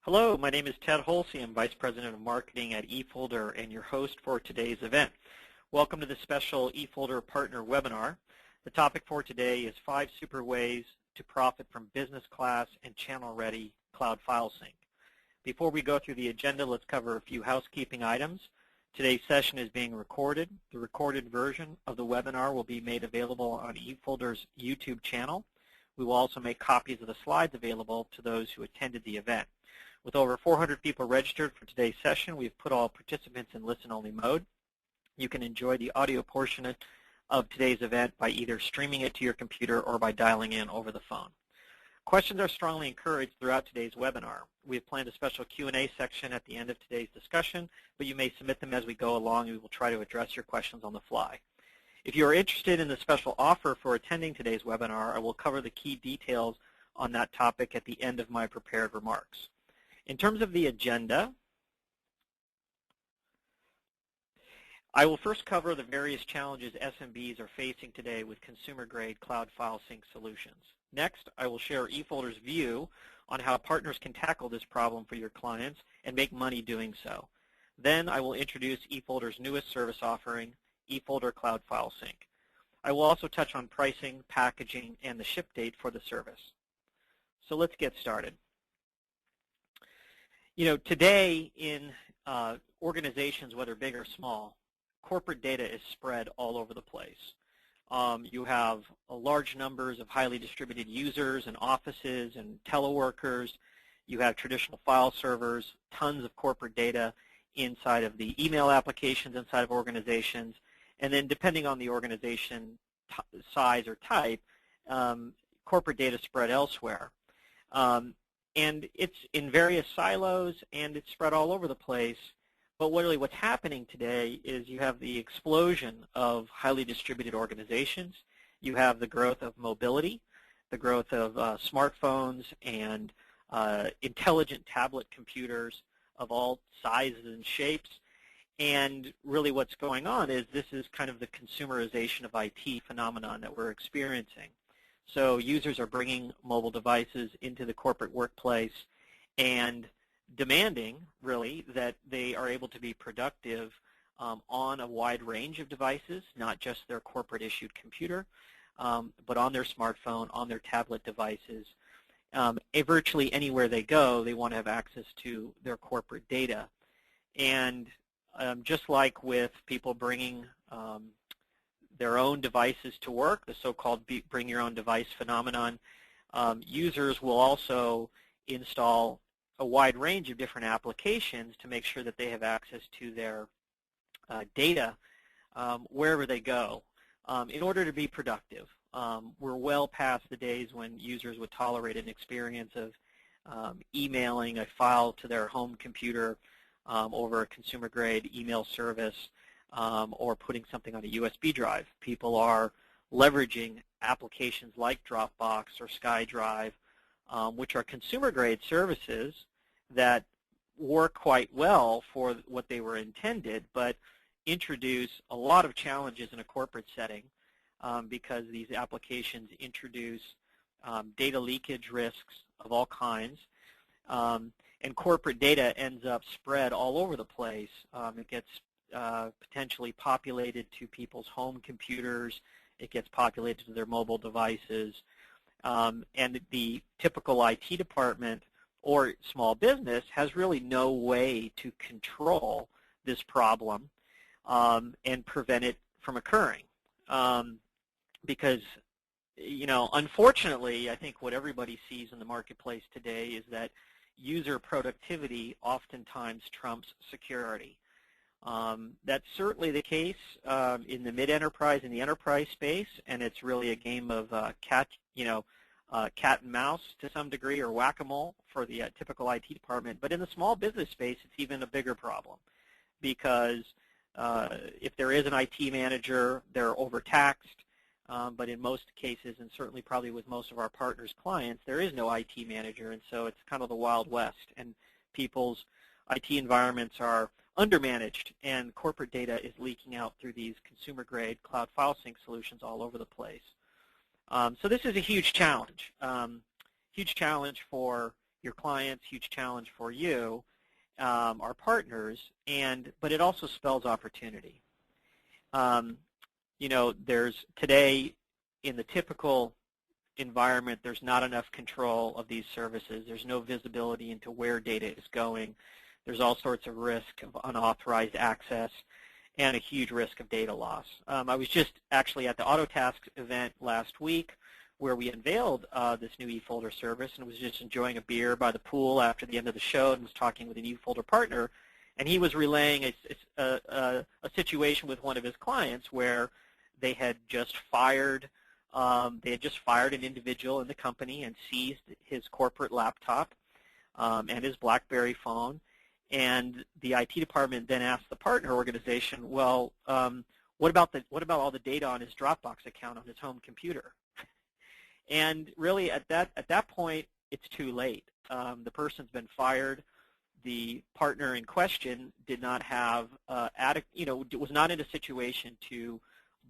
Hello, my name is Ted Hulsy. I'm Vice President of Marketing at eFolder and your host for today's event. Welcome to the special eFolder Partner Webinar. The topic for today is 5 super ways to profit from business class and channel-ready cloud file sync. Before we go through the agenda, let's cover a few housekeeping items. Today's session is being recorded. The recorded version of the webinar will be made available on eFolder's YouTube channel. We will also make copies of the slides available to those who attended the event. With over 400 people registered for today's session, we've put all participants in listen-only mode. You can enjoy the audio portion of today's event by either streaming it to your computer or by dialing in over the phone. Questions are strongly encouraged throughout today's webinar. We have planned a special Q&A section at the end of today's discussion, but you may submit them as we go along, and we will try to address your questions on the fly. If you are interested in the special offer for attending today's webinar, I will cover the key details on that topic at the end of my prepared remarks. In terms of the agenda, I will first cover the various challenges SMBs are facing today with consumer-grade cloud file sync solutions. Next, I will share eFolder's view on how partners can tackle this problem for your clients and make money doing so. Then I will introduce eFolder's newest service offering, eFolder Cloud File Sync. I will also touch on pricing, packaging, and the ship date for the service. So let's get started. You know, today in organizations, whether big or small, corporate data is spread all over the place. You have large numbers of highly distributed users and offices and teleworkers. You have traditional file servers, tons of corporate data inside of the email applications inside of organizations. And then depending on the organization size or type, corporate data spread elsewhere. And it's in various silos, and it's spread all over the place. But really what's happening today is you have the explosion of highly distributed organizations. You have the growth of mobility, the growth of smartphones and intelligent tablet computers of all sizes and shapes. And really what's going on is this is kind of the consumerization of IT phenomenon that we're experiencing. So users are bringing mobile devices into the corporate workplace and demanding, really, that they are able to be productive on a wide range of devices, not just their corporate-issued computer, but on their smartphone, on their tablet devices. Virtually anywhere they go, they want to have access to their corporate data. And just like with people bringing their own devices to work, the so-called bring your own device phenomenon, users will also install a wide range of different applications to make sure that they have access to their data wherever they go in order to be productive. We're well past the days when users would tolerate an experience of emailing a file to their home computer over a consumer-grade email service or putting something on a USB drive. People are leveraging applications like Dropbox or SkyDrive, which are consumer-grade services that work quite well for what they were intended, but introduce a lot of challenges in a corporate setting because these applications introduce data leakage risks of all kinds. And corporate data ends up spread all over the place. It gets potentially populated to people's home computers. It gets populated to their mobile devices. And the typical IT department or small business has really no way to control this problem and prevent it from occurring. Because, you know, unfortunately, I think what everybody sees in the marketplace today is that user productivity oftentimes trumps security. That's certainly the case in the mid-enterprise and the enterprise space, and it's really a game of cat and mouse to some degree, or whack-a-mole for the typical IT department. But in the small business space, it's even a bigger problem because if there is an IT manager, they're overtaxed. But in most cases, and certainly probably with most of our partners' clients, there is no IT manager, and so it's kind of the Wild West, and people's IT environments are undermanaged, and corporate data is leaking out through these consumer-grade cloud file sync solutions all over the place. So this is a huge challenge for your clients, huge challenge for you, our partners, but it also spells opportunity. There's today in the typical environment, there's not enough control of these services. There's no visibility into where data is going. There's all sorts of risk of unauthorized access and a huge risk of data loss. I was just actually at the Autotask event last week where we unveiled this new eFolder service, and was just enjoying a beer by the pool after the end of the show and was talking with an eFolder partner, and he was relaying a situation with one of his clients where they had just fired an individual in the company and seized his corporate laptop and his BlackBerry phone. And the IT department then asked the partner organization, well, what about all the data on his Dropbox account on his home computer? And really, at that point, it's too late. The person's been fired. The partner in question did not have was not in a situation to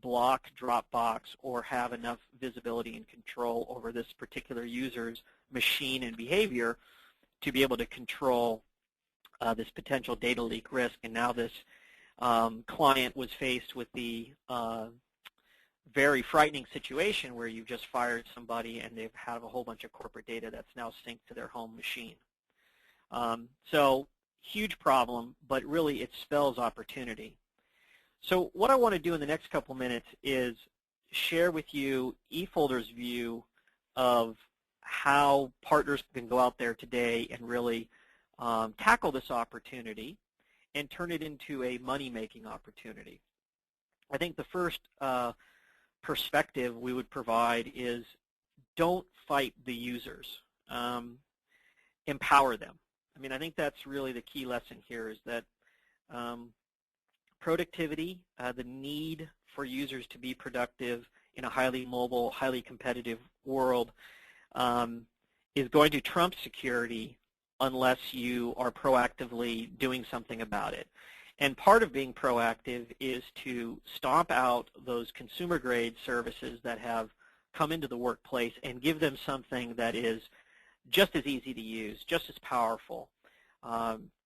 block Dropbox or have enough visibility and control over this particular user's machine and behavior to be able to control this potential data leak risk. And now this client was faced with the very frightening situation where you've just fired somebody and they have a whole bunch of corporate data that's now synced to their home machine. So huge problem, but really it spells opportunity. So what I want to do in the next couple minutes is share with you eFolder's view of how partners can go out there today and really tackle this opportunity and turn it into a money-making opportunity. I think the first perspective we would provide is don't fight the users. Empower them. I mean, I think that's really the key lesson here, is that productivity, the need for users to be productive in a highly mobile, highly competitive world is going to trump security unless you are proactively doing something about it. And part of being proactive is to stomp out those consumer-grade services that have come into the workplace and give them something that is just as easy to use, just as powerful,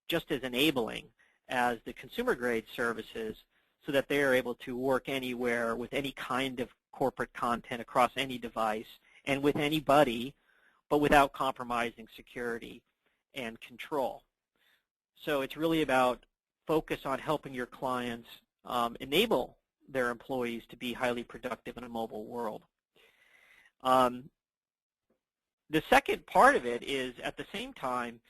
just as enabling as the consumer-grade services, so that they are able to work anywhere with any kind of corporate content across any device and with anybody, but without compromising security and control. So it's really about focus on helping your clients enable their employees to be highly productive in a mobile world. The second part of it is, at the same time,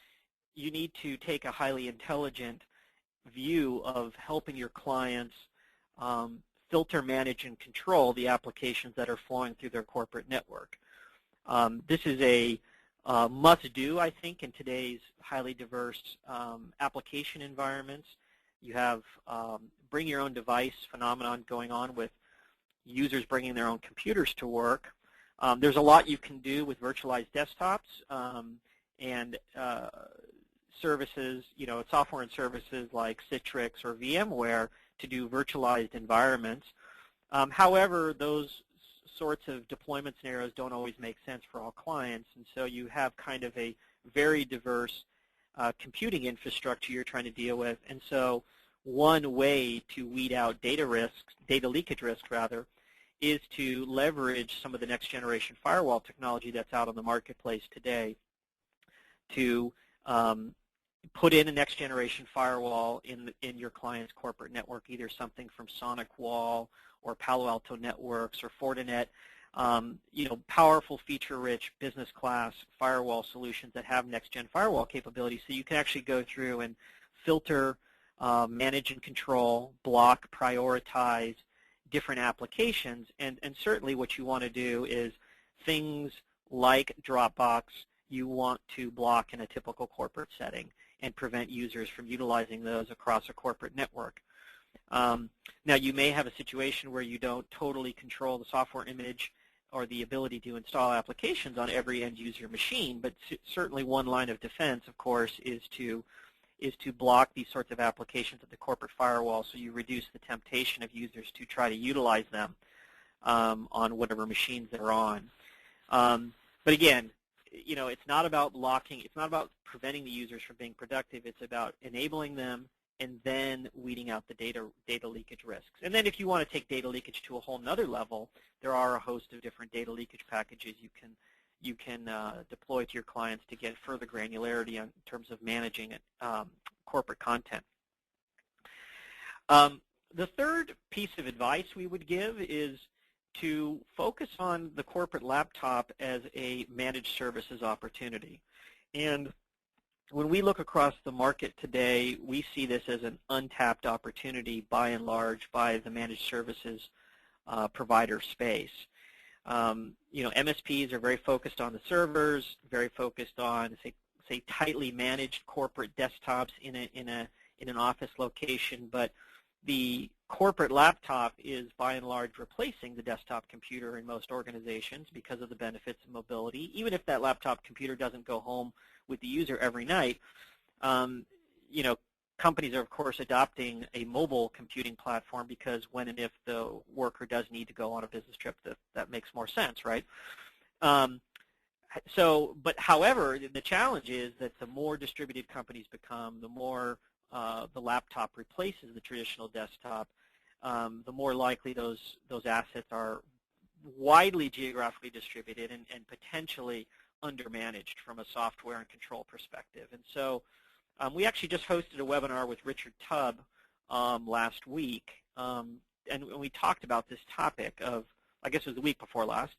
you need to take a highly intelligent view of helping your clients filter, manage, and control the applications that are flowing through their corporate network. This is a must-do, I think, in today's highly diverse application environments. You have bring your own device phenomenon going on with users bringing their own computers to work. There's a lot you can do with virtualized desktops and services, software and services like Citrix or VMware to do virtualized environments. However, those sorts of deployment scenarios don't always make sense for all clients, and so you have kind of a very diverse computing infrastructure you're trying to deal with. And so one way to weed out data leakage risk rather, is to leverage some of the next generation firewall technology that's out on the marketplace today to put in a next generation firewall in your client's corporate network, either something from SonicWall or Palo Alto Networks or Fortinet, powerful, feature-rich, business-class firewall solutions that have next-gen firewall capabilities, so you can actually go through and filter, manage and control, block, prioritize different applications. And certainly what you want to do is things like Dropbox you want to block in a typical corporate setting and prevent users from utilizing those across a corporate network. Now, you may have a situation where you don't totally control the software image or the ability to install applications on every end-user machine, but certainly one line of defense, of course, is to block these sorts of applications at the corporate firewall, so you reduce the temptation of users to try to utilize them on whatever machines they're on. But again, it's not about blocking, it's not about preventing the users from being productive, it's about enabling them and then weeding out the data leakage risks. And then if you want to take data leakage to a whole nother level, there are a host of different data leakage packages you can deploy to your clients to get further granularity in terms of managing corporate content. The third piece of advice we would give is to focus on the corporate laptop as a managed services opportunity. And when we look across the market today, we see this as an untapped opportunity by and large by the managed services provider space. MSPs are very focused on the servers, very focused on, say tightly managed corporate desktops in an office location, but the corporate laptop is by and large replacing the desktop computer in most organizations because of the benefits of mobility. Even if that laptop computer doesn't go home with the user every night, companies are of course adopting a mobile computing platform because when and if the worker does need to go on a business trip, that makes more sense, right? But however, the challenge is that the more distributed companies become, the more the laptop replaces the traditional desktop, the more likely those assets are widely geographically distributed and potentially undermanaged from a software and control perspective. And so we actually just hosted a webinar with Richard Tubb last week, and we talked about this topic of, I guess it was the week before last,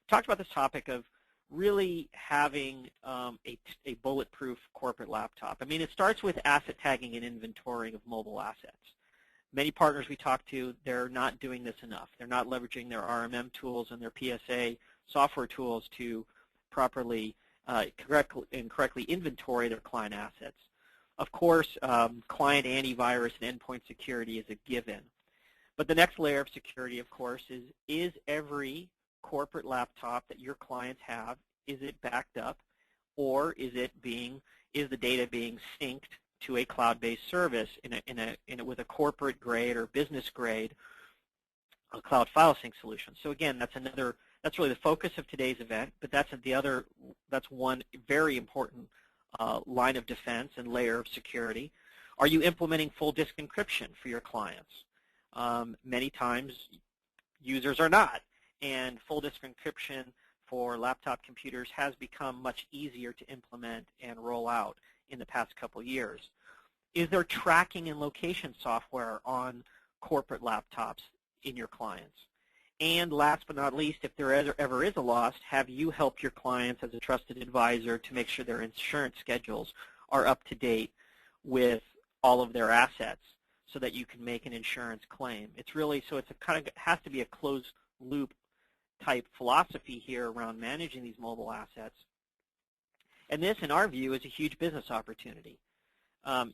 talked about this topic of really having a bulletproof corporate laptop. I mean, it starts with asset tagging and inventorying of mobile assets. Many partners we talk to, they're not doing this enough. They're not leveraging their RMM tools and their PSA software tools to properly correctly inventory their client assets. Of course, client antivirus and endpoint security is a given. But the next layer of security, of course, is every corporate laptop that your clients have, is it backed up, or is the data being synced to a cloud-based service with a corporate grade or business grade cloud file sync solution? So again, that's really the focus of today's event, but that's one very important line of defense and layer of security. Are you implementing full disk encryption for your clients? Many times users are not, and full disk encryption for laptop computers has become much easier to implement and roll out in the past couple years. Is there tracking and location software on corporate laptops in your clients? And last but not least, if there ever is a loss, have you helped your clients as a trusted advisor to make sure their insurance schedules are up to date with all of their assets so that you can make an insurance claim? It's really, so it's has to be a closed loop type philosophy here around managing these mobile assets. And this, in our view, is a huge business opportunity.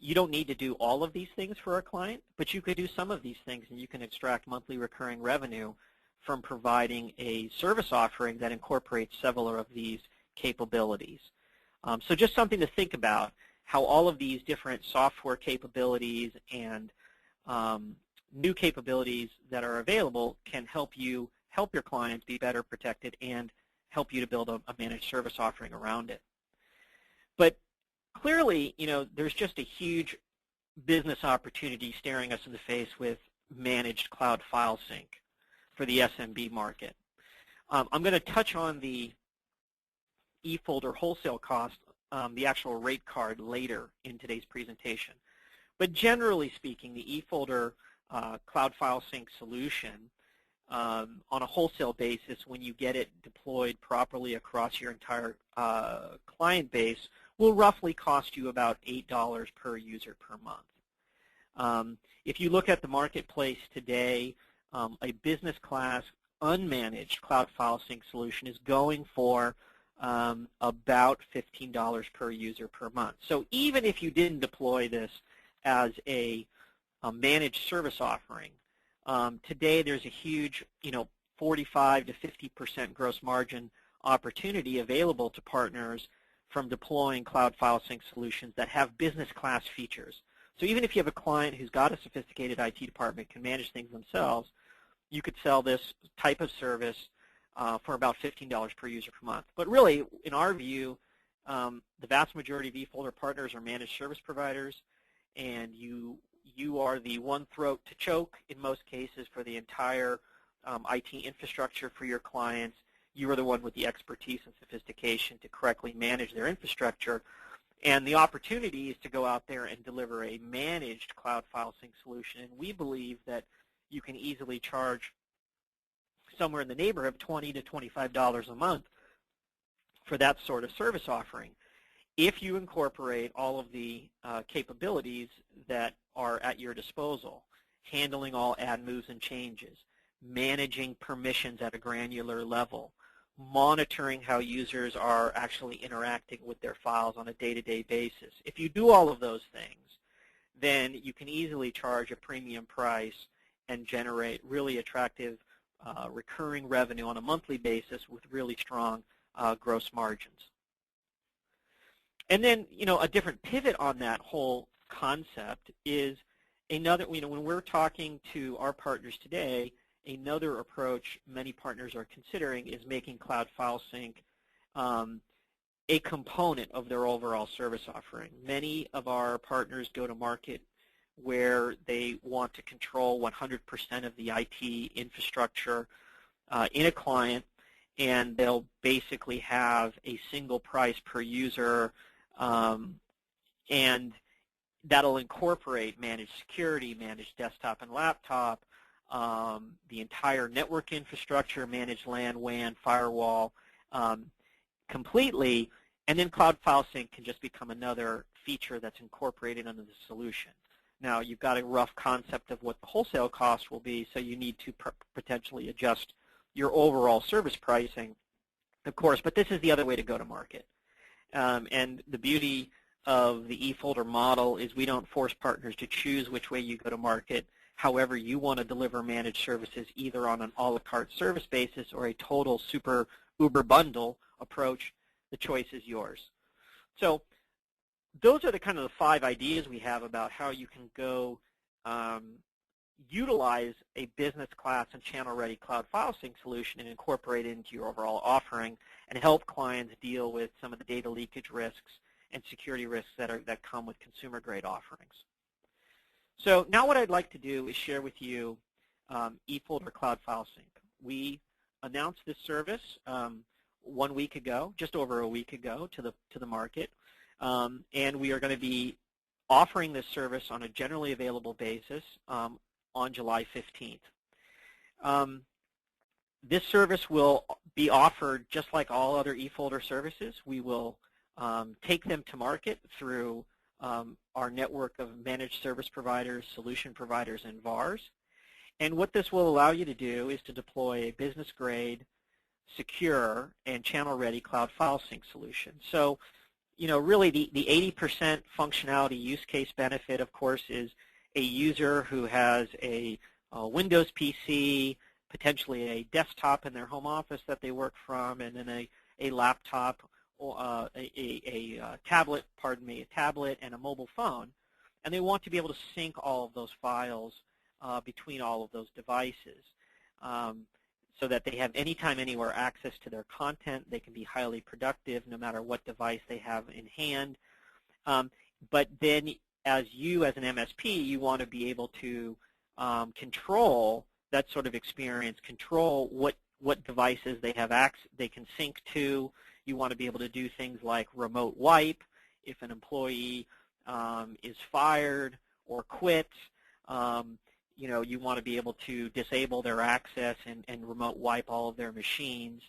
You don't need to do all of these things for a client, but you could do some of these things, and you can extract monthly recurring revenue from providing a service offering that incorporates several of these capabilities. So just something to think about, how all of these different software capabilities and new capabilities that are available can help your clients be better protected and help you to build a managed service offering around it. But clearly, there's just a huge business opportunity staring us in the face with managed cloud file sync for the SMB market. I'm going to touch on the eFolder wholesale cost, the actual rate card, later in today's presentation. But generally speaking, the eFolder cloud file sync solution on a wholesale basis, when you get it deployed properly across your entire client base, will roughly cost you about $8 per user per month. If you look at the marketplace today, a business class unmanaged cloud file sync solution is going for about $15 per user per month. So even if you didn't deploy this as a managed service offering, today there's a huge 45 to 50% gross margin opportunity available to partners from deploying cloud file sync solutions that have business class features. So even if you have a client who's got a sophisticated IT department, can manage things themselves, you could sell this type of service for about $15 per user per month. But really, in our view, the vast majority of eFolder partners are managed service providers, and you are the one throat to choke in most cases for the entire IT infrastructure for your clients. You are the one with the expertise and sophistication to correctly manage their infrastructure. And the opportunity is to go out there and deliver a managed cloud file sync solution. And we believe that you can easily charge somewhere in the neighborhood of $20 to $25 a month for that sort of service offering, if you incorporate all of the capabilities that are at your disposal, handling all add moves and changes, managing permissions at a granular level, monitoring how users are actually interacting with their files on a day-to-day basis. If you do all of those things, then you can easily charge a premium price and generate really attractive recurring revenue on a monthly basis with really strong gross margins. And then, a different pivot on that whole concept is another, when we're talking to our partners today, another approach many partners are considering is making cloud file sync a component of their overall service offering. Many of our partners go to market where they want to control 100% of the IT infrastructure in a client, and they'll basically have a single price per user, and that'll incorporate managed security, managed desktop and laptop, the entire network infrastructure, managed LAN, WAN, firewall, completely, and then cloud file sync can just become another feature that's incorporated under the solution. Now, you've got a rough concept of what the wholesale cost will be, so you need to potentially adjust your overall service pricing, of course, but this is the other way to go to market. And the beauty of the eFolder model is we don't force partners to choose which way you go to market. However you want to deliver managed services, either on an a la carte service basis or a total super uber bundle approach, the choice is yours. So those are the kind of the 5 ideas we have about how you can go utilize a business class and channel-ready cloud file sync solution and incorporate it into your overall offering and help clients deal with some of the data leakage risks and security risks that come with consumer-grade offerings. So now what I'd like to do is share with you eFolder Cloud File Sync. We announced this service 1 week ago, just over a week ago, to the market, and we are going to be offering this service on a generally available basis on July 15th. This service will be offered just like all other eFolder services. We will take them to market through our network of managed service providers, solution providers, and VARs. And what this will allow you to do is to deploy a business-grade, secure, and channel-ready cloud file sync solution. So, really the 80% functionality use case benefit, of course, is a user who has a Windows PC, potentially a desktop in their home office that they work from, and then a laptop, or a tablet, a tablet and a mobile phone, and they want to be able to sync all of those files between all of those devices so that they have anytime, anywhere access to their content. They can be highly productive no matter what device they have in hand. But then as an MSP, you want to be able to control that sort of experience, control what devices they have they can sync to. You want to be able to do things like remote wipe if an employee is fired or quits. You want to be able to disable their access and remote wipe all of their machines.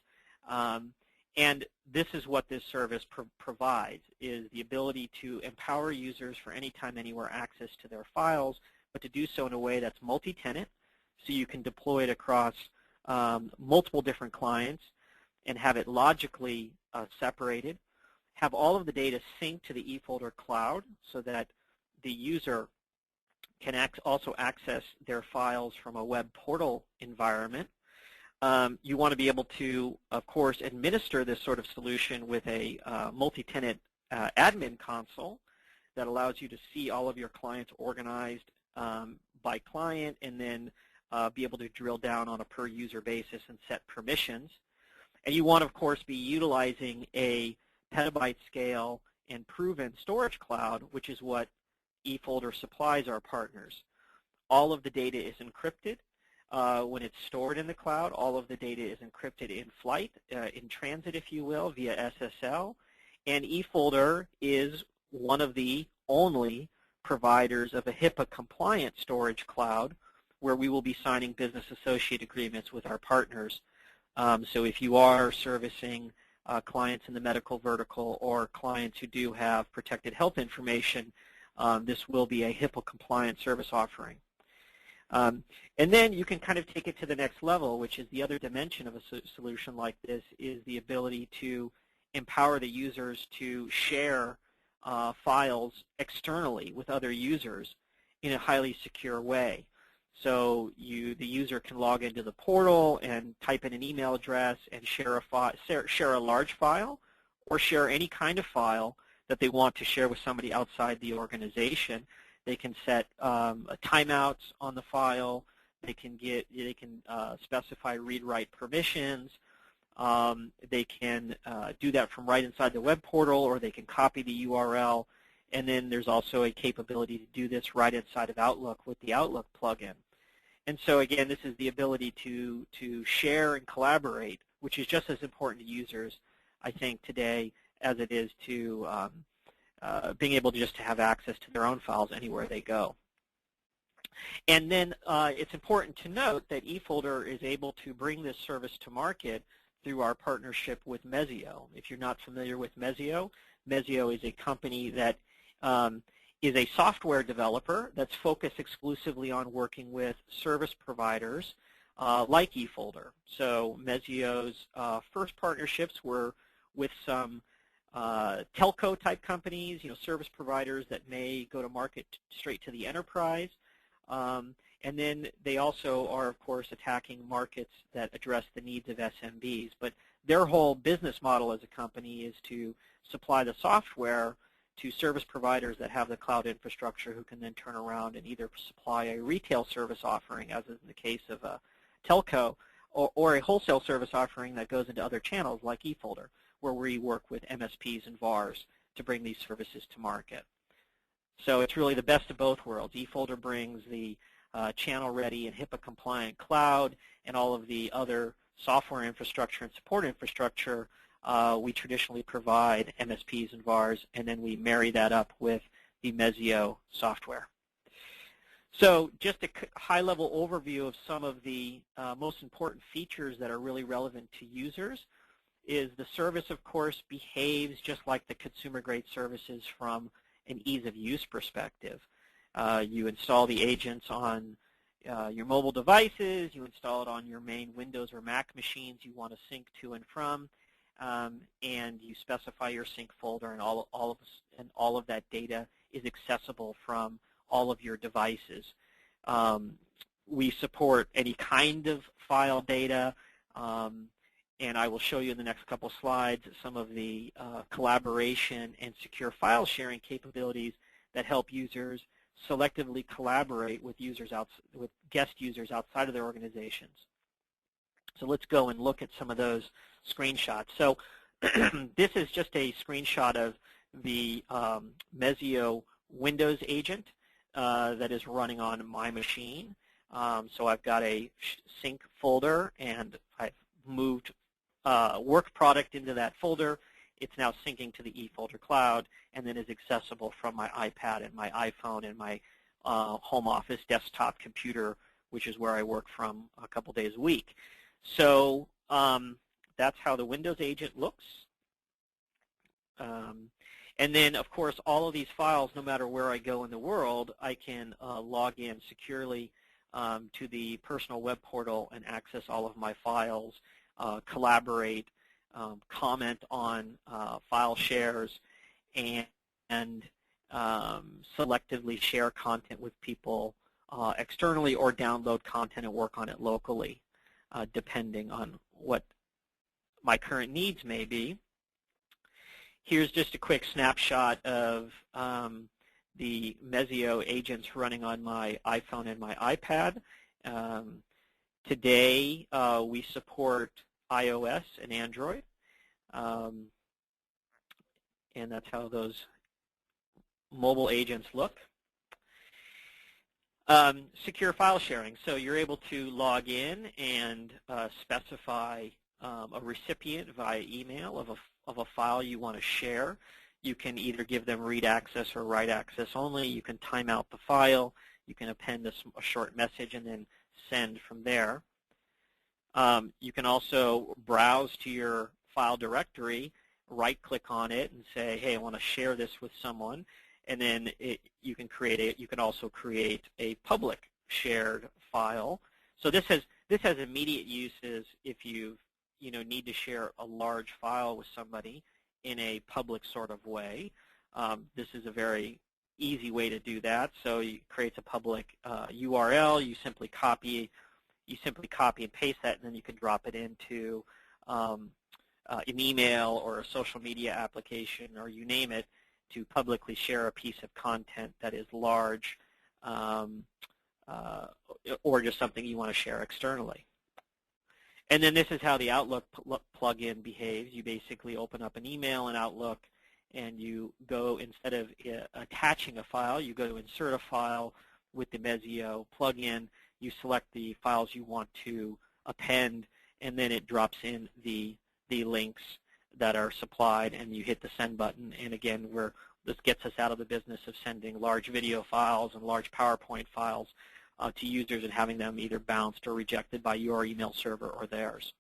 And this is what this service provides, is the ability to empower users for anytime, anywhere access to their files, but to do so in a way that's multi-tenant, so you can deploy it across multiple different clients and have it logically separated, have all of the data synced to the eFolder cloud so that the user can also access their files from a web portal environment. You want to be able to, of course, administer this sort of solution with a multi-tenant admin console that allows you to see all of your clients organized by client, and then be able to drill down on a per-user basis and set permissions. And you want to, of course, be utilizing a petabyte scale and proven storage cloud, which is what eFolder supplies our partners. All of the data is encrypted when it's stored in the cloud. All of the data is encrypted in flight, in transit, if you will, via SSL. And eFolder is one of the only providers of a HIPAA-compliant storage cloud where we will be signing business associate agreements with our partners. So if you are servicing clients in the medical vertical or clients who do have protected health information, this will be a HIPAA-compliant service offering. And then you can kind of take it to the next level, which is the other dimension of a solution like this is the ability to empower the users to share files externally with other users in a highly secure way. So the user can log into the portal and type in an email address and share a large file or share any kind of file that they want to share with somebody outside the organization. They can set timeouts on the file. They can specify read-write permissions. They can do that from right inside the web portal, or they can copy the URL. And then there's also a capability to do this right inside of Outlook with the Outlook plugin. And so again, this is the ability to share and collaborate, which is just as important to users, I think, today as it is to being able to just have access to their own files anywhere they go. And then it's important to note that eFolder is able to bring this service to market through our partnership with Mezio. If you're not familiar with Mezio, Mezio is a company that is a software developer that's focused exclusively on working with service providers like eFolder. So Mezio's first partnerships were with some telco-type companies, service providers that may go to market straight to the enterprise. And then they also are, of course, attacking markets that address the needs of SMBs. But their whole business model as a company is to supply the software to service providers that have the cloud infrastructure who can then turn around and either supply a retail service offering, as in the case of a telco, or a wholesale service offering that goes into other channels like eFolder, where we work with MSPs and VARs to bring these services to market. So it's really the best of both worlds. eFolder brings the channel-ready and HIPAA-compliant cloud and all of the other software infrastructure and support infrastructure we traditionally provide MSPs and VARs, and then we marry that up with the Mezio software. So just a high-level overview of some of the most important features that are really relevant to users is the service, of course, behaves just like the consumer-grade services from an ease-of-use perspective. You install the agents on your mobile devices. You install it on your main Windows or Mac machines you want to sync to and from. And you specify your sync folder, and all of that data is accessible from all of your devices. We support any kind of file data, and I will show you in the next couple slides some of the collaboration and secure file sharing capabilities that help users selectively collaborate with guest users outside of their organizations. So let's go and look at some of those screenshots. So this is just a screenshot of the Mezio Windows agent that is running on my machine. So I've got a sync folder, and I've moved work product into that folder. It's now syncing to the eFolder cloud and then is accessible from my iPad and my iPhone and my home office desktop computer, which is where I work from a couple days a week. So that's how the Windows agent looks. And then, of course, all of these files, no matter where I go in the world, I can log in securely to the personal web portal and access all of my files, collaborate, comment on file shares, and selectively share content with people externally or download content and work on it locally, depending on what my current needs may be. Here's just a quick snapshot of the Mezio agents running on my iPhone and my iPad. Today, we support iOS and Android. And that's how those mobile agents look. Secure file sharing. So you're able to log in and specify a recipient via email of a file you want to share. You can either give them read access or write access only. You can time out the file. You can append a short message and then send from there. You can also browse to your file directory, right-click on it, and say, "Hey, I want to share this with someone." And then you can also create a public shared file. So this has immediate uses if you need to share a large file with somebody in a public sort of way. This is a very easy way to do that. So it creates a public URL. You simply copy and paste that, and then you can drop it into an email or a social media application, or you name it, to publicly share a piece of content that is large or just something you want to share externally. And then this is how the Outlook plugin behaves. You basically open up an email in Outlook, and you go, instead of attaching a file, you go to insert a file with the Mezio plugin. You select the files you want to append, and then it drops in the links that are supplied, and you hit the send button. And again, this gets us out of the business of sending large video files and large PowerPoint files to users and having them either bounced or rejected by your email server or theirs.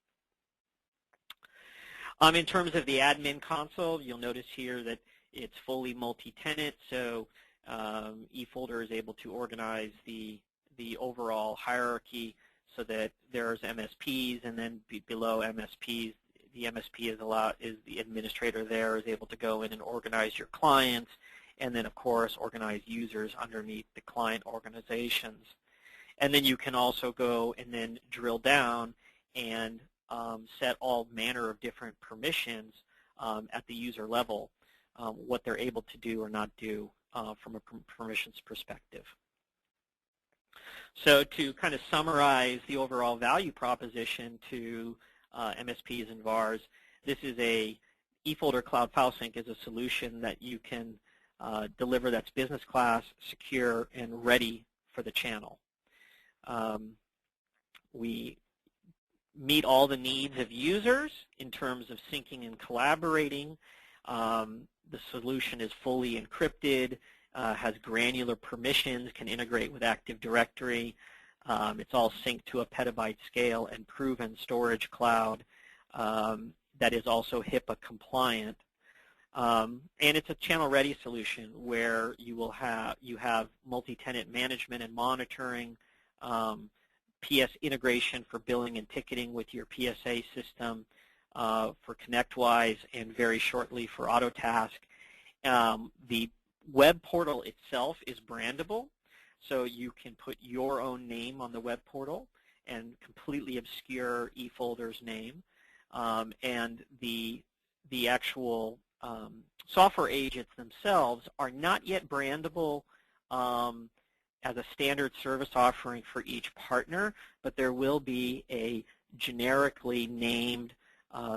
In terms of the admin console, you'll notice here that it's fully multi-tenant, so eFolder is able to organize the overall hierarchy so that there's MSPs, and then below MSPs, the MSP is the administrator there, is able to go in and organize your clients, and then of course organize users underneath the client organizations. And then you can also go and then drill down and set all manner of different permissions at the user level, what they're able to do or not do from a permissions perspective. So to kind of summarize the overall value proposition to MSPs and VARs, this is eFolder Cloud File Sync is a solution that you can deliver that's business class, secure, and ready for the channel. We meet all the needs of users in terms of syncing and collaborating. The solution is fully encrypted, has granular permissions, can integrate with Active Directory. It's all synced to a petabyte scale and proven storage cloud that is also HIPAA compliant. And it's a channel-ready solution where you have multi-tenant management and monitoring, PS integration for billing and ticketing with your PSA system, for ConnectWise, and very shortly for AutoTask. The web portal itself is brandable, so you can put your own name on the web portal and completely obscure eFolder's name. And the actual software agents themselves are not yet brandable as a standard service offering for each partner, but there will be a generically named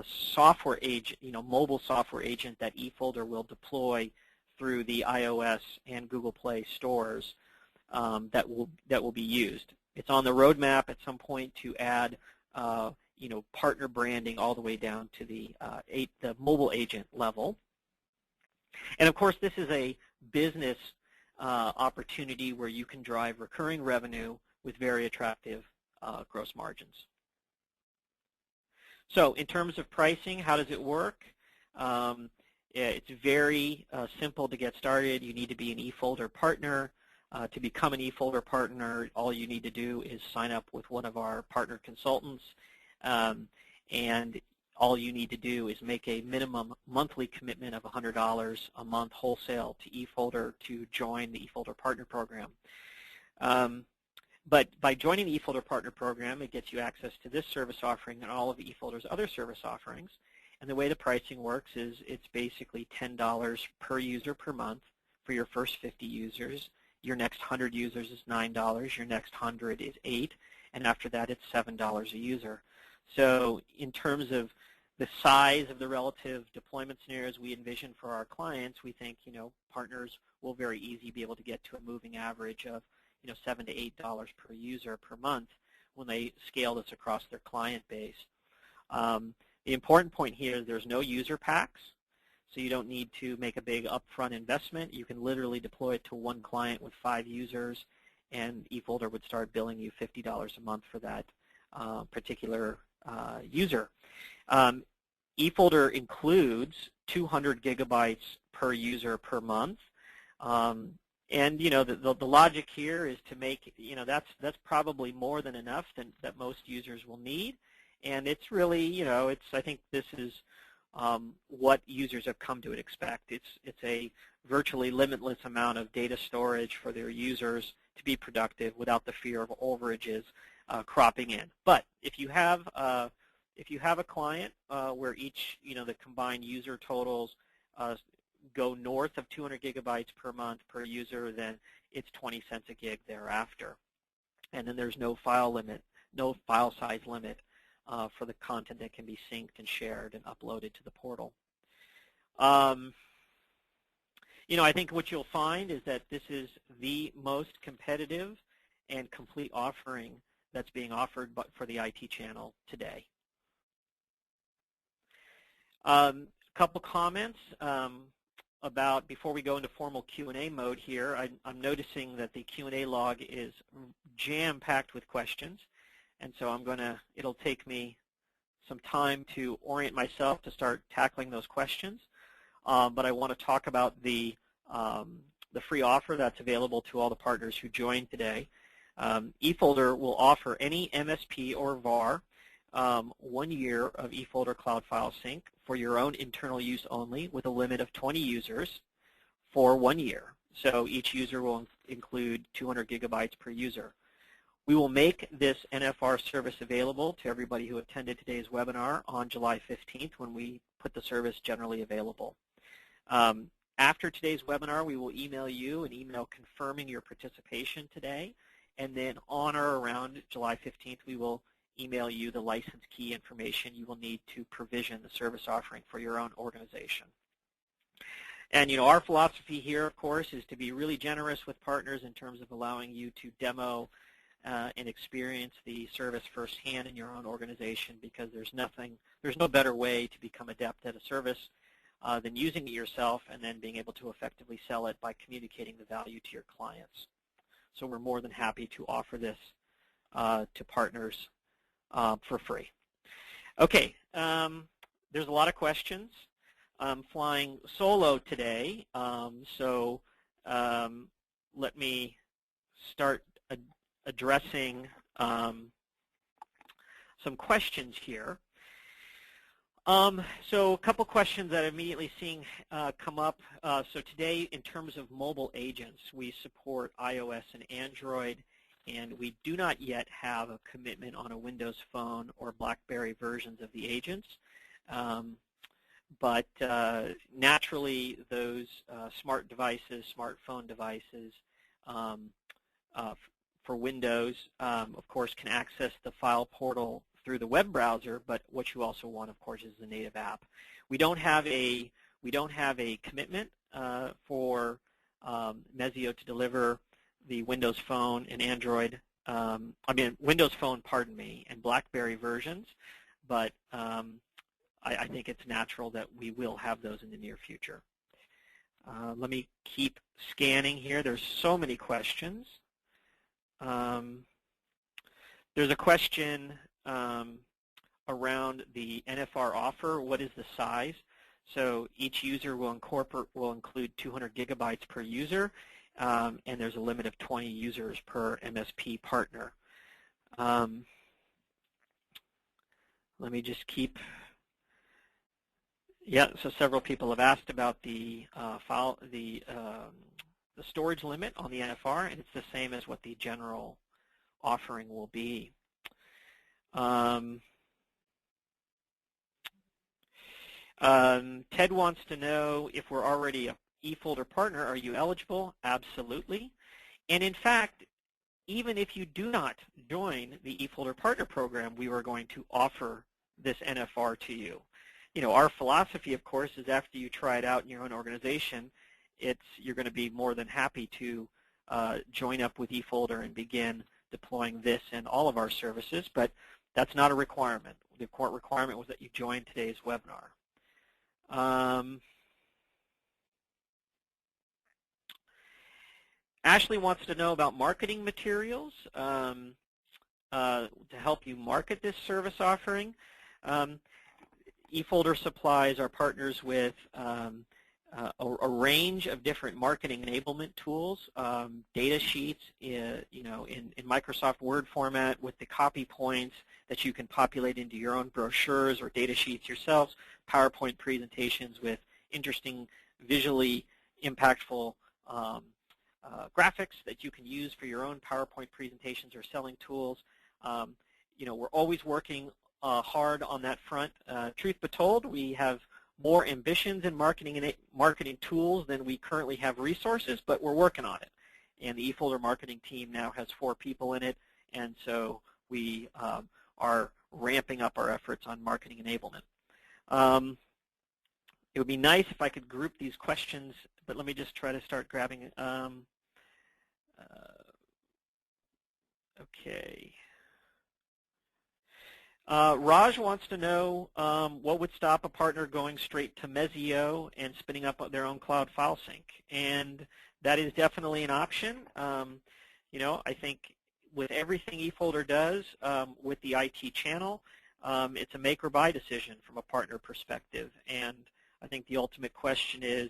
software agent, mobile software agent that eFolder will deploy through the iOS and Google Play stores that will be used. It's on the roadmap at some point to add partner branding all the way down to the mobile agent level. And of course, this is a business opportunity where you can drive recurring revenue with very attractive gross margins. So in terms of pricing, how does it work? It's very simple to get started. You need to be an eFolder partner. To become an eFolder partner, all you need to do is sign up with one of our partner consultants, and all you need to do is make a minimum monthly commitment of $100 a month wholesale to eFolder to join the eFolder Partner Program. But by joining the eFolder Partner Program, it gets you access to this service offering and all of eFolder's other service offerings. And the way the pricing works is it's basically $10 per user per month for your first 50 users. Your next 100 users is $9. Your next 100 is $8. And after that, it's $7 a user. So in terms of the size of the relative deployment scenarios we envision for our clients, we think, partners will very easily be able to get to a moving average of, $7 to $8 per user per month when they scale this across their client base. The important point here is there's no user packs, so you don't need to make a big upfront investment. You can literally deploy it to one client with 5 users, and eFolder would start billing you $50 a month for that particular user. eFolder includes 200 gigabytes per user per month. And the logic here is to make, that's probably more than enough that most users will need. And it's really, I think this is what users have come to expect. It's a virtually limitless amount of data storage for their users to be productive without the fear of overages cropping in. But if you have a client where each, the combined user totals go north of 200 gigabytes per month per user, then it's 20 cents a gig thereafter. And then there's no file limit, no file size limit for the content that can be synced and shared and uploaded to the portal. I think what you'll find is that this is the most competitive and complete offering that's being offered for the IT channel today. Couple comments about, before we go into formal Q&A mode here, I'm noticing that the Q&A log is jam-packed with questions, and so it'll take me some time to orient myself to start tackling those questions. But I want to talk about the free offer that's available to all the partners who joined today. eFolder will offer any MSP or VAR 1 year of eFolder Cloud File Sync for your own internal use only, with a limit of 20 users for 1 year. So each user will include 200 gigabytes per user. We will make this NFR service available to everybody who attended today's webinar on July 15th when we put the service generally available. After today's webinar, we will email you an email confirming your participation today, and then on or around July 15th, we will email you the license key information you will need to provision the service offering for your own organization. And our philosophy here, of course, is to be really generous with partners in terms of allowing you to demo and experience the service firsthand in your own organization, because there's no better way to become adept at a service than using it yourself and then being able to effectively sell it by communicating the value to your clients. So we're more than happy to offer this to partners for free. Okay, there's a lot of questions. I'm flying solo today, so let me start addressing some questions here. So a couple questions that I'm immediately seeing come up. So today, in terms of mobile agents, we support iOS and Android, and we do not yet have a commitment on a Windows Phone or BlackBerry versions of the agents. But naturally, those smart devices, smartphone devices for Windows, of course, can access the file portal through the web browser. But what you also want, of course, is the native app. We don't have a commitment for Mezio to deliver the Windows Phone and Android, Windows Phone, pardon me, and BlackBerry versions, but I think it's natural that we will have those in the near future. Let me keep scanning here. There's so many questions. There's a question around the NFR offer. What is the size? So each user will include 200 gigabytes per user, and there's a limit of 20 users per MSP partner. Let me just keep. Yeah, so several people have asked about the storage limit on the NFR, and it's the same as what the general offering will be. Ted wants to know if we're already a eFolder partner. Are you eligible? Absolutely. And in fact, even if you do not join the eFolder Partner Program, we were going to offer this NFR to you. Our philosophy, of course, is after you try it out in your own organization, you're going to be more than happy to join up with eFolder and begin deploying this and all of our services, but that's not a requirement. The requirement was that you join today's webinar. Ashley wants to know about marketing materials to help you market this service offering. eFolder supplies our partners with a range of different marketing enablement tools, data sheets in Microsoft Word format with the copy points that you can populate into your own brochures or data sheets yourselves, PowerPoint presentations with interesting, visually impactful graphics that you can use for your own PowerPoint presentations or selling tools. We're always working hard on that front. Truth be told, we have more ambitions in marketing tools than we currently have resources, but we're working on it. And the eFolder marketing team now has 4 people in it, and so we are ramping up our efforts on marketing enablement. It would be nice if I could group these questions, but let me just try to start grabbing it. Okay. Raj wants to know what would stop a partner going straight to Mezio and spinning up their own cloud file sync, and that is definitely an option. I think with everything eFolder does with the IT channel, it's a make or buy decision from a partner perspective, and I think the ultimate question is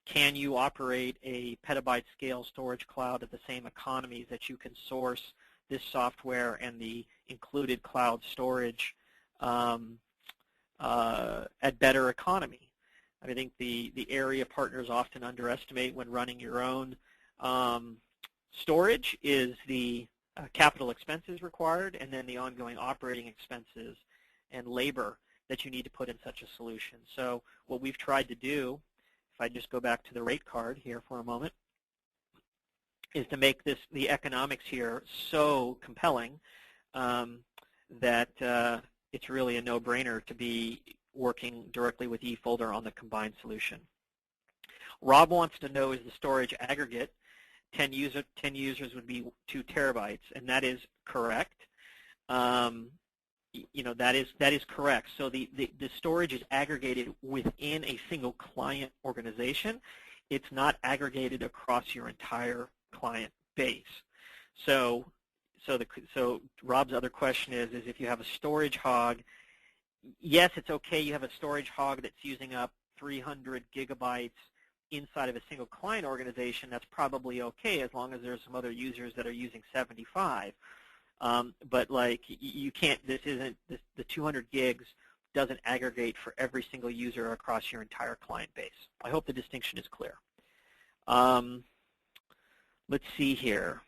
can you operate a petabyte scale storage cloud at the same economies that you can source this software and the included cloud storage at better economy? I think the area partners often underestimate when running your own storage is the capital expenses required and then the ongoing operating expenses and labor that you need to put in such a solution. So what we've tried to do, if I just go back to the rate card here for a moment, is to make the economics here so compelling that it's really a no-brainer to be working directly with eFolder on the combined solution. Rob wants to know, is the storage aggregate 10 users would be 2 terabytes, and that is correct. That is correct. So the storage is aggregated within a single client organization. It's not aggregated across your entire client base. So Rob's other question is if you have a storage hog, yes, it's okay. You have a storage hog that's using up 300 gigabytes inside of a single client organization. That's probably okay as long as there's some other users that are using 75. But like you can't. The 200 gigs doesn't aggregate for every single user across your entire client base. I hope the distinction is clear. Let's see here.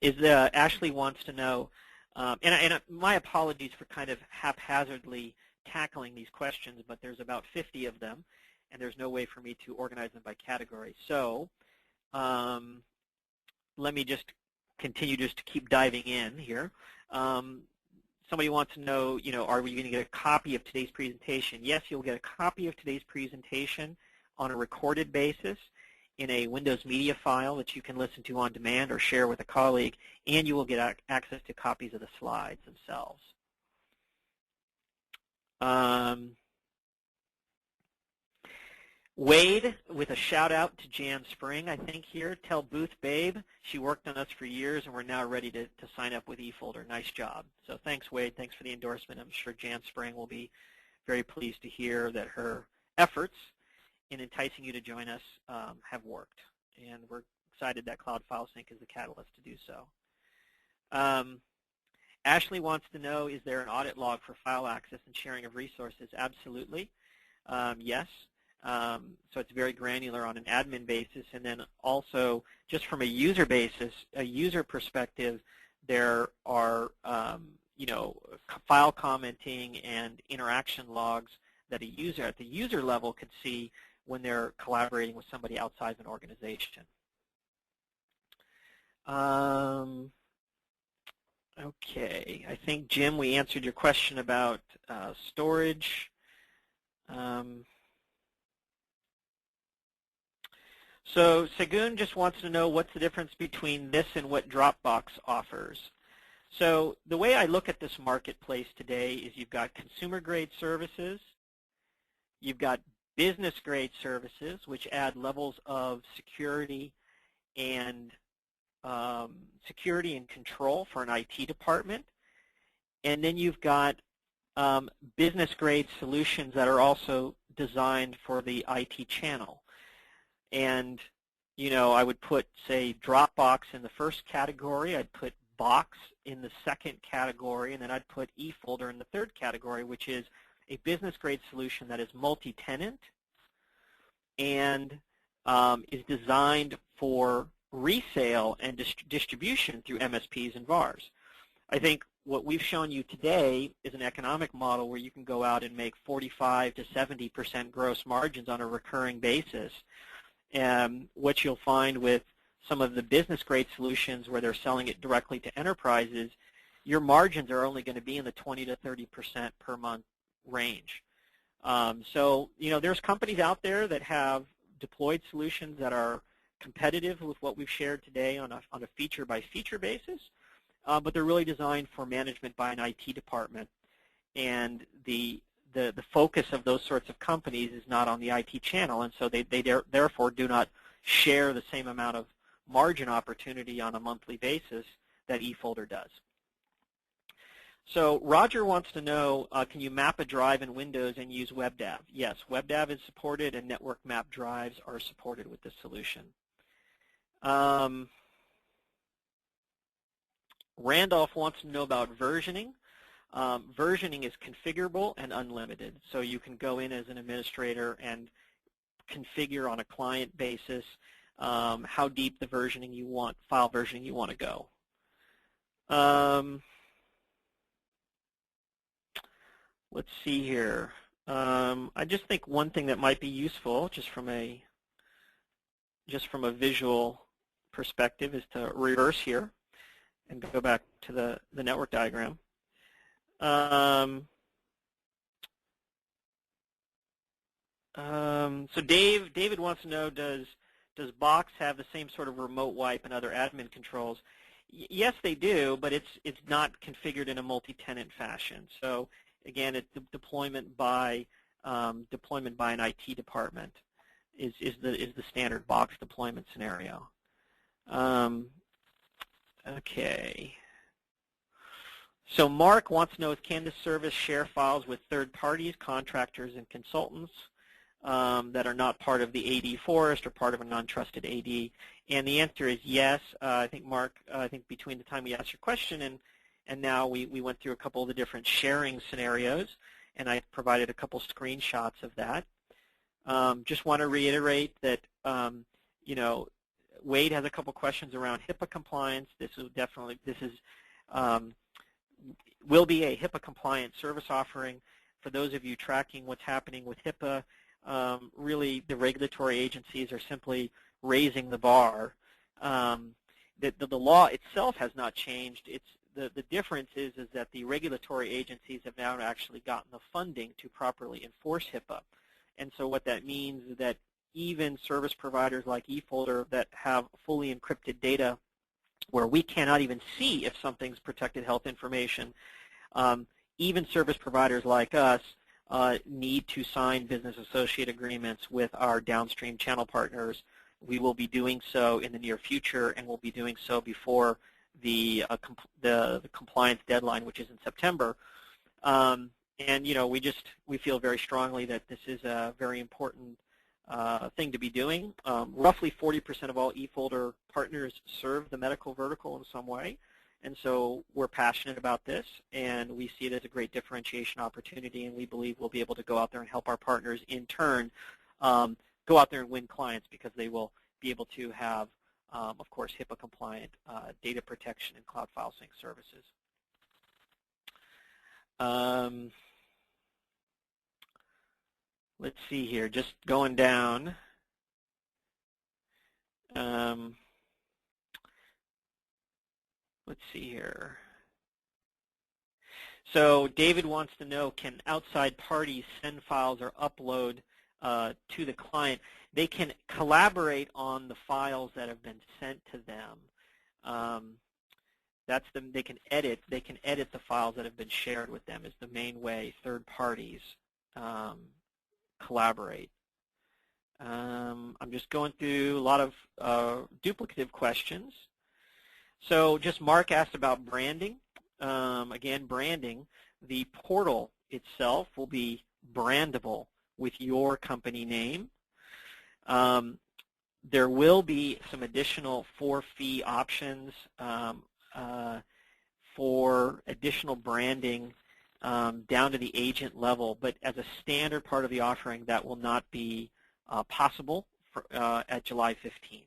Ashley wants to know, and my apologies for kind of haphazardly tackling these questions, but there's about 50 of them, and there's no way for me to organize them by category. So let me just continue just to keep diving in here. Somebody wants to know, are we going to get a copy of today's presentation? Yes, you'll get a copy of today's presentation on a recorded basis in a Windows Media file that you can listen to on demand or share with a colleague, and you will get access to copies of the slides themselves. Wade, with a shout out to Jan Spring, I think here, tell Booth Babe she worked on us for years and we're now ready to sign up with eFolder. Nice job. So thanks, Wade. Thanks for the endorsement. I'm sure Jan Spring will be very pleased to hear that her efforts in enticing you to join us have worked. And we're excited that Cloud File Sync is the catalyst to do so. Ashley wants to know, is there an audit log for file access and sharing of resources? Absolutely. Yes. So it's very granular on an admin basis, and then also just from a user basis, a user perspective, there are file commenting and interaction logs that a user at the user level could see when they're collaborating with somebody outside of an organization. Okay, I think, Jim, we answered your question about storage. So Segun just wants to know what's the difference between this and what Dropbox offers. So the way I look at this marketplace today is you've got consumer-grade services, you've got business-grade services, which add levels of security and control for an IT department, and then you've got business-grade solutions that are also designed for the IT channel. And, you know, I would put, say, Dropbox in the first category. I'd put Box in the second category, and then I'd put eFolder in the third category, which is a business-grade solution that is multi-tenant and is designed for resale and distribution through MSPs and VARs. I think what we've shown you today is an economic model where you can go out and make 45 to 70% gross margins on a recurring basis. What you'll find with some of the business-grade solutions where they're selling it directly to enterprises, your margins are only going to be in the 20 to 30% per month range. So, you know, there's companies out there that have deployed solutions that are competitive with what we've shared today on a feature-by-feature basis, but they're really designed for management by an IT department. And the focus of those sorts of companies is not on the IT channel, and so they therefore do not share the same amount of margin opportunity on a monthly basis that eFolder does. So Roger wants to know, can you map a drive in Windows and use WebDAV? Yes, WebDAV is supported, and network map drives are supported with this solution. Randolph wants to know about versioning. Versioning is configurable and unlimited, so you can go in as an administrator and configure on a client basis how deep the versioning you want, file versioning you want to go. Let's see here. I just think one thing that might be useful, just from a visual perspective, is to reverse here and go back to the network diagram. So David wants to know, does Box have the same sort of remote wipe and other admin controls? Yes, they do, but it's not configured in a multi-tenant fashion. So again, it's deployment by an IT department is the standard Box deployment scenario. Okay. So Mark wants to know, can this service share files with third parties, contractors, and consultants that are not part of the AD forest or part of a non-trusted AD? And the answer is yes. I think, Mark, I think between the time we asked your question and now we went through a couple of the different sharing scenarios, and I provided a couple screenshots of that. Just want to reiterate that, you know, Wade has a couple questions around HIPAA compliance. This will be a HIPAA compliant service offering. For those of you tracking what's happening with HIPAA, really the regulatory agencies are simply raising the bar. The law itself has not changed. The difference is that the regulatory agencies have now actually gotten the funding to properly enforce HIPAA. And so what that means is that even service providers like eFolder that have fully encrypted data where we cannot even see if something's protected health information, even service providers like us need to sign business associate agreements with our downstream channel partners. We will be doing so in the near future, and we'll be doing so before the compliance deadline, which is in September. And you know, we feel very strongly that this is a very important thing to be doing. Roughly 40% of all eFolder partners serve the medical vertical in some way, and so we're passionate about this, and we see it as a great differentiation opportunity, and we believe we'll be able to go out there and help our partners in turn go out there and win clients, because they will be able to have, of course, HIPAA compliant data protection and cloud file sync services. Let's see here, just going down. let's see here. So David wants to know, can outside parties send files or upload to the client? They can collaborate on the files that have been sent to them. They can edit the files that have been shared with them is the main way third parties collaborate. I'm just going through a lot of duplicative questions. So just Mark asked about branding. Again, branding, the portal itself will be brandable with your company name. There will be some additional for-fee options for additional branding down to the agent level, but as a standard part of the offering, that will not be possible for, at July 15th.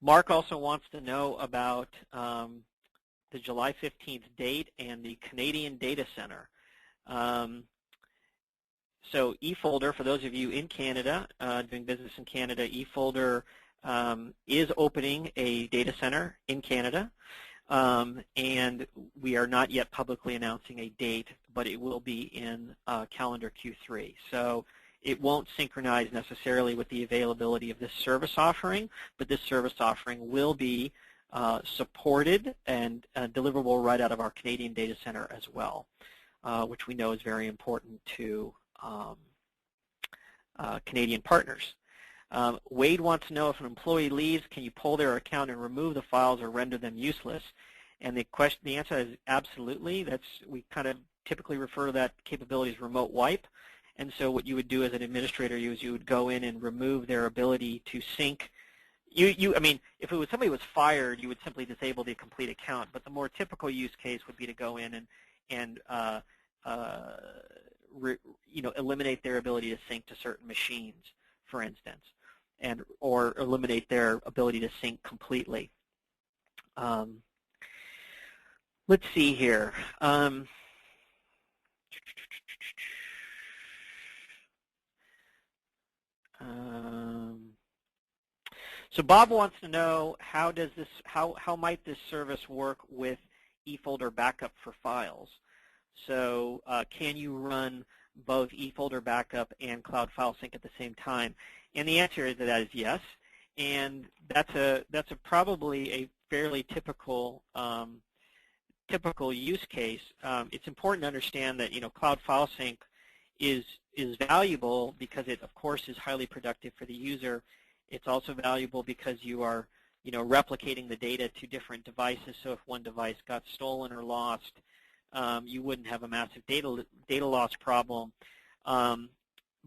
Mark also wants to know about the July 15th date and the Canadian Data Center. So eFolder, for those of you in Canada, doing business in Canada, eFolder is opening a data center in Canada, and we are not yet publicly announcing a date, but it will be in calendar Q3. So it won't synchronize necessarily with the availability of this service offering, but this service offering will be supported and deliverable right out of our Canadian data center as well, which we know is very important to Canadian partners. Wade wants to know, if an employee leaves, can you pull their account and remove the files or render them useless? And the answer is absolutely. We kind of typically refer to that capability as remote wipe. And so what you would do as an administrator is you would go in and remove their ability to sync. I mean, if it was somebody who was fired, you would simply disable the complete account. But the more typical use case would be to go in and eliminate their ability to sync to certain machines, for instance, or eliminate their ability to sync completely. Let's see here. So Bob wants to know, how might this service work with eFolder backup for files? So can you run both eFolder backup and Cloud File Sync at the same time? And the answer to that is yes. And that's probably a fairly typical use case. It's important to understand that Cloud File Sync is valuable because it, of course, is highly productive for the user. It's also valuable because you are replicating the data to different devices. So if one device got stolen or lost, you wouldn't have a massive data loss problem.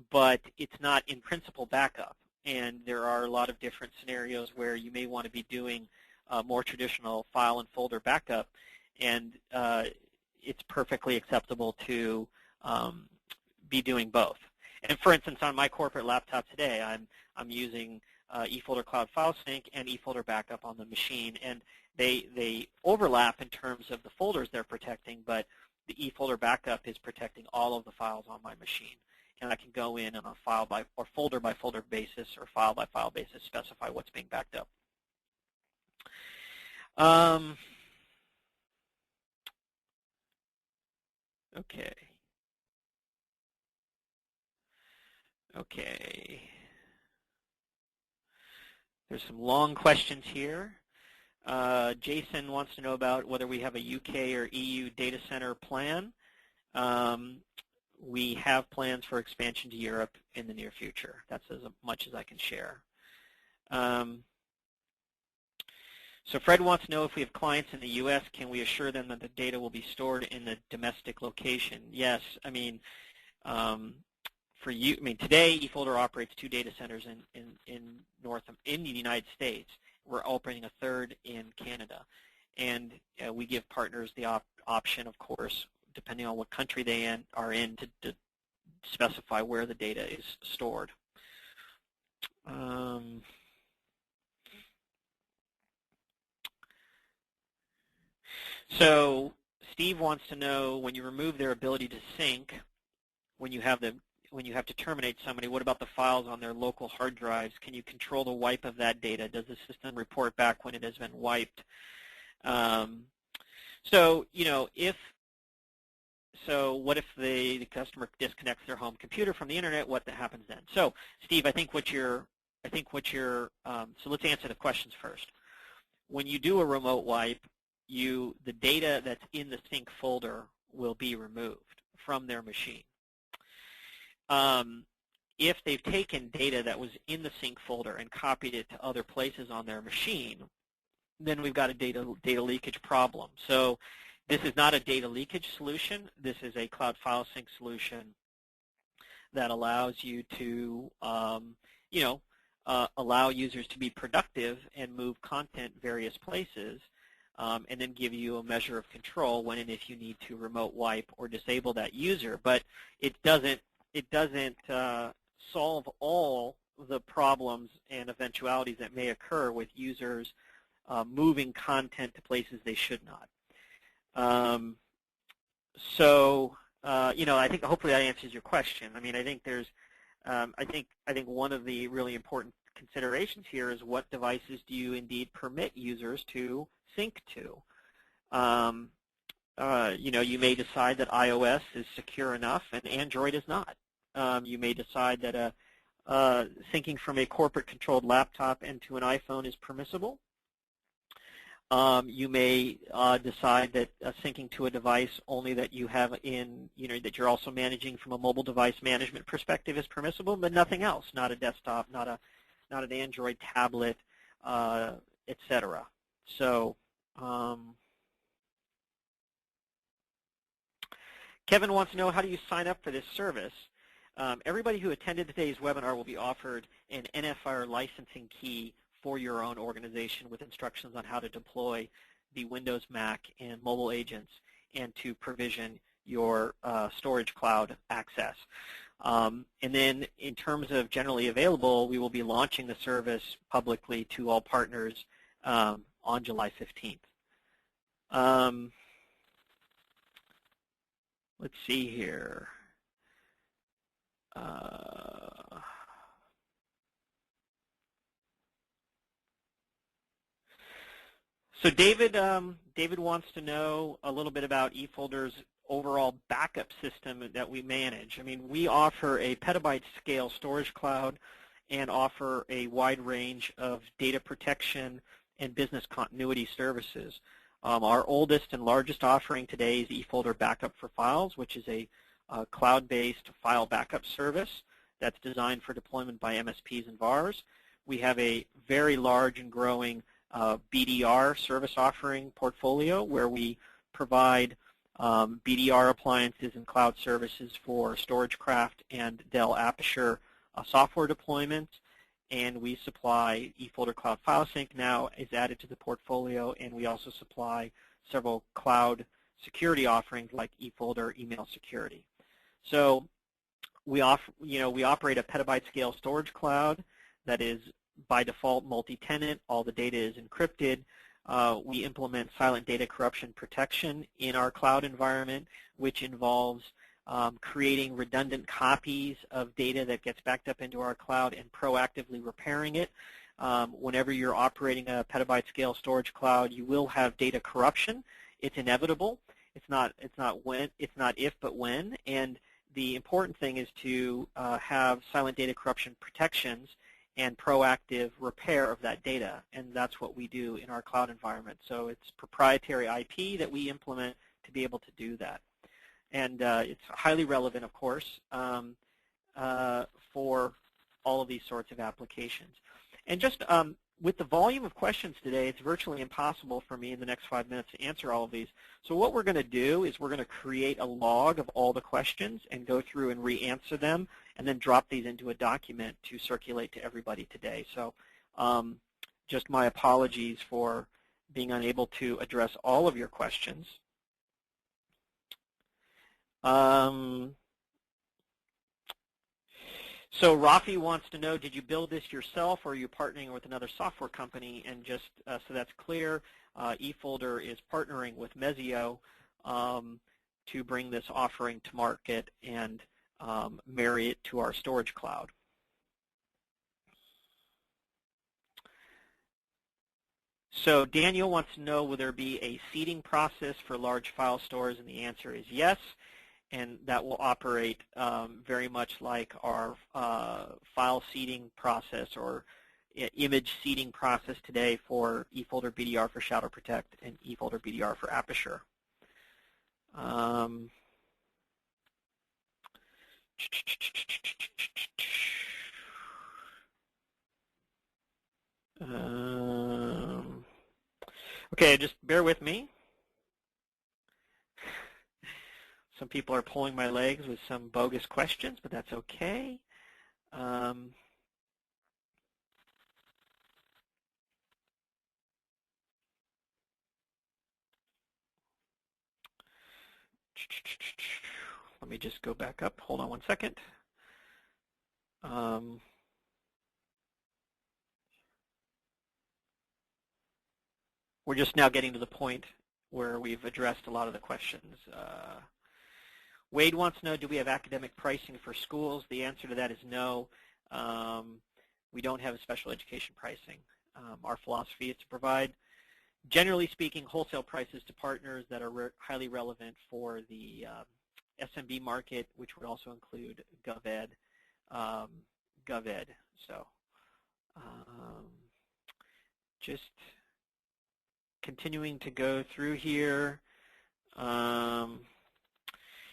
But it's not in principle backup. And there are a lot of different scenarios where you may want to be doing more traditional file and folder backup, and it's perfectly acceptable to be doing both. And for instance, on my corporate laptop today, I'm using eFolder Cloud File Sync and eFolder Backup on the machine, and they overlap in terms of the folders they're protecting, but the eFolder Backup is protecting all of the files on my machine. And I can go in on a file or folder by folder basis or file by file basis, specify what's being backed up. Okay. Okay. There's some long questions here. Jason wants to know about whether we have a UK or EU data center plan. We have plans for expansion to Europe in the near future. That's as much as I can share. So Fred wants to know, if we have clients in the U.S., can we assure them that the data will be stored in the domestic location? Yes. I mean, today eFolder operates 2 data centers in the United States. We're operating a 3rd in Canada, and we give partners the option, of course, depending on what country they are in, to specify where the data is stored. So Steve wants to know, when you remove their ability to sync, when you have them when you have to terminate somebody, what about the files on their local hard drives? Can you control the wipe of that data? Does the system report back when it has been wiped? So, what if the customer disconnects their home computer from the internet? What happens then? So, Steve, so let's answer the questions first. When you do a remote wipe, the data that's in the sync folder will be removed from their machine. If they've taken data that was in the sync folder and copied it to other places on their machine, then we've got a data leakage problem. So this is not a data leakage solution. This is a cloud file sync solution that allows you to, allow users to be productive and move content various places, and then give you a measure of control when and if you need to remote wipe or disable that user. But it doesn't solve all the problems and eventualities that may occur with users moving content to places they should not. I think hopefully that answers your question. I mean, I think there's, I think one of the really important considerations here is what devices do you indeed permit users to sync to. You may decide that iOS is secure enough and Android is not. You may decide that syncing from a corporate-controlled laptop into an iPhone is permissible. You may decide that syncing to a device only that you have that you're also managing from a mobile device management perspective is permissible, but nothing else, not a desktop, not an Android tablet, etc. So Kevin wants to know, how do you sign up for this service? Everybody who attended today's webinar will be offered an NFR licensing key for your own organization with instructions on how to deploy the Windows, Mac, and mobile agents and to provision your storage cloud access. And then in terms of generally available, we will be launching the service publicly to all partners on July 15th. Let's see here. So David wants to know a little bit about eFolder's overall backup system that we manage. I mean, we offer a petabyte scale storage cloud and offer a wide range of data protection and business continuity services. Our oldest and largest offering today is eFolder Backup for Files, which is a cloud-based file backup service that's designed for deployment by MSPs and VARs. We have a very large and growing BDR service offering portfolio where we provide BDR appliances and cloud services for StorageCraft and Dell Aperture software deployments, and we supply eFolder Cloud File Sync now is added to the portfolio, and we also supply several cloud security offerings like eFolder Email Security. So we operate a petabyte scale storage cloud that is by default multi-tenant. All the data is encrypted. We implement silent data corruption protection in our cloud environment, which involves creating redundant copies of data that gets backed up into our cloud and proactively repairing it. Whenever you're operating a petabyte scale storage cloud, you will have data corruption. It's inevitable. It's not if, but when. And the important thing is to have silent data corruption protections and proactive repair of that data, and that's what we do in our cloud environment. So it's proprietary IP that we implement to be able to do that. And it's highly relevant, of course, for all of these sorts of applications. And just with the volume of questions today, it's virtually impossible for me in the next 5 minutes to answer all of these. So what we're going to do is we're going to create a log of all the questions and go through and re-answer them, and then drop these into a document to circulate to everybody today. So just my apologies for being unable to address all of your questions. So Rafi wants to know, did you build this yourself or are you partnering with another software company? And just so that's clear, eFolder is partnering with Mezio to bring this offering to market, and marry it to our storage cloud. So Daniel wants to know, will there be a seeding process for large file stores? And the answer is yes, and that will operate very much like our file seeding process or image seeding process today for eFolder BDR for Shadow Protect and eFolder BDR for Aperture. Okay, just bear with me. Some people are pulling my legs with some bogus questions, but that's okay. Let me just go back up. Hold on one second. We're just now getting to the point where we've addressed a lot of the questions. Wade wants to know, do we have academic pricing for schools? The answer to that is no. We don't have a special education pricing. Our philosophy is to provide, generally speaking, wholesale prices to partners that are highly relevant for the SMB market, which would also include GovEd. So just continuing to go through here.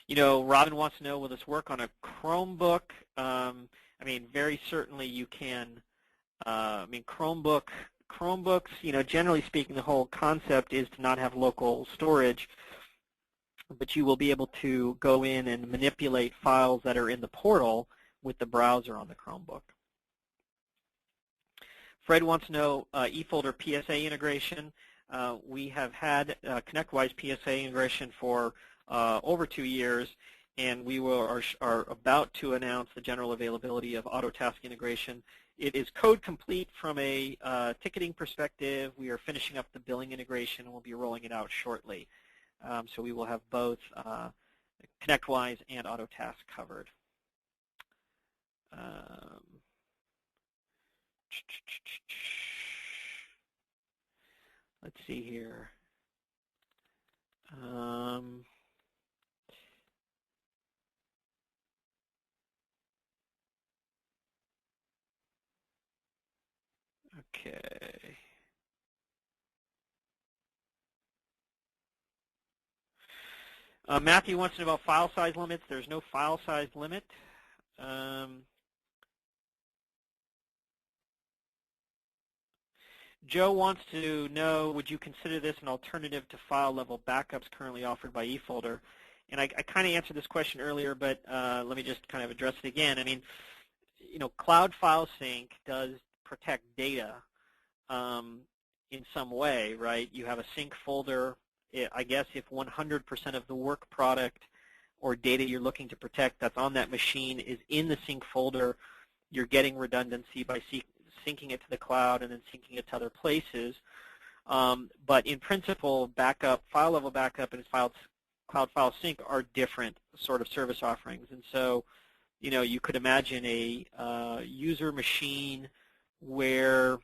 You know, Robin wants to know, will this work on a Chromebook? I mean, very certainly you can. I mean, Chromebooks, you know, generally speaking, the whole concept is to not have local storage, but you will be able to go in and manipulate files that are in the portal with the browser on the Chromebook. Fred wants to know eFolder PSA integration. We have had ConnectWise PSA integration for over 2 years, and we are about to announce the general availability of Autotask integration. It is code complete from a ticketing perspective. We are finishing up the billing integration, and we'll be rolling it out shortly. So we will have both ConnectWise and Autotask covered. Let's see here. Okay. Matthew wants to know about file size limits. There's no file size limit. Joe wants to know, would you consider this an alternative to file-level backups currently offered by eFolder? And I kind of answered this question earlier, but let me just kind of address it again. I mean, you know, Cloud File Sync does protect data in some way, right? You have a sync folder. I guess if 100% of the work product or data you're looking to protect that's on that machine is in the sync folder, you're getting redundancy by syncing it to the cloud and then syncing it to other places. But in principle, backup, file-level backup and Cloud File Sync are different sort of service offerings. And so, you know, you could imagine a user machine where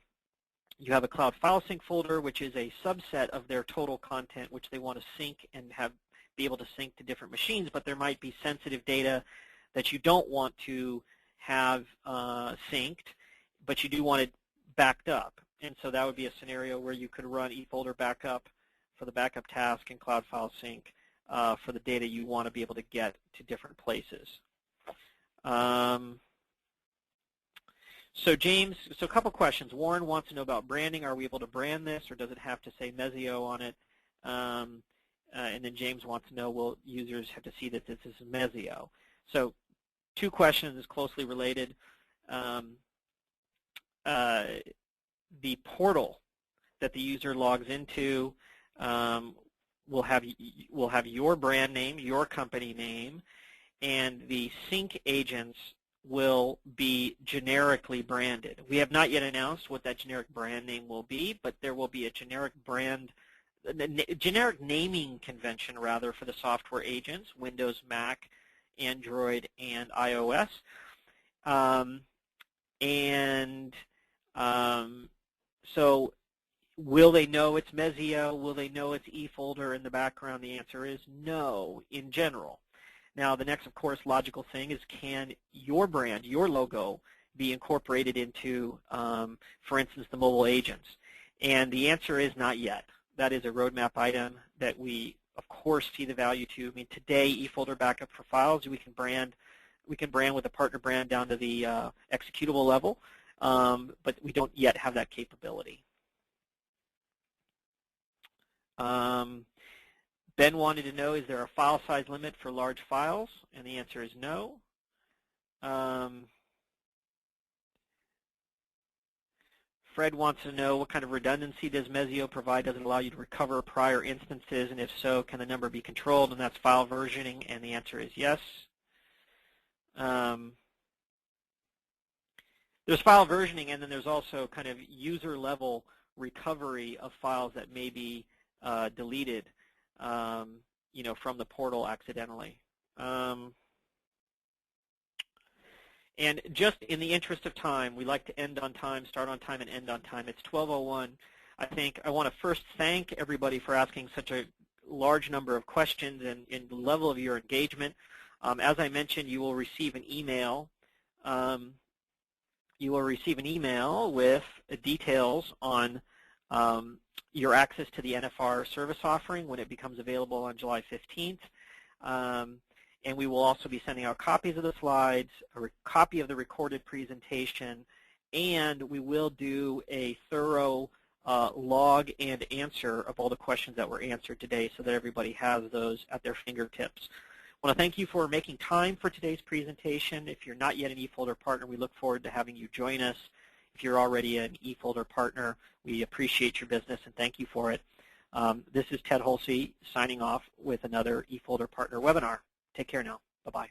you have a Cloud File Sync folder, which is a subset of their total content, which they want to sync and be able to sync to different machines, but there might be sensitive data that you don't want to have synced, but you do want it backed up. And so that would be a scenario where you could run eFolder backup for the backup task and Cloud File Sync for the data you want to be able to get to different places. So James, so a couple questions. Warren wants to know about branding. Are we able to brand this, or does it have to say Mezio on it? And then James wants to know, will users have to see that this is Mezio? So 2 questions closely related. The portal that the user logs into will have your brand name, your company name, and the sync agents will be generically branded. We have not yet announced what that generic brand name will be, but there will be a generic generic naming convention rather for the software agents, Windows, Mac, Android and iOS. So will they know it's Mezio? Will they know it's eFolder in the background? The answer is no, in general. Now, the next, of course, logical thing is, can your brand, your logo, be incorporated into, for instance, the mobile agents? And the answer is not yet. That is a roadmap item that we, of course, see the value to. I mean, today, eFolder backup for files, we can brand with a partner brand down to the executable level, but we don't yet have that capability. Ben wanted to know, is there a file size limit for large files? And the answer is no. Fred wants to know, what kind of redundancy does Mezio provide? Does it allow you to recover prior instances? And if so, can the number be controlled? And that's file versioning, and the answer is yes. There's file versioning, and then there's also kind of user-level recovery of files that may be deleted, from the portal accidentally. And just in the interest of time, we like to end on time, start on time, and end on time. It's 12:01. I think I want to first thank everybody for asking such a large number of questions and the level of your engagement. As I mentioned, you will receive an email. With details on your access to the NFR service offering when it becomes available on July 15th. And we will also be sending out copies of the slides, a copy of the recorded presentation, and we will do a thorough log and answer of all the questions that were answered today so that everybody has those at their fingertips. I want to thank you for making time for today's presentation. If you're not yet an eFolder partner, we look forward to having you join us. If you're already an eFolder partner, we appreciate your business and thank you for it. This is Ted Hulsy signing off with another eFolder partner webinar. Take care now. Bye-bye.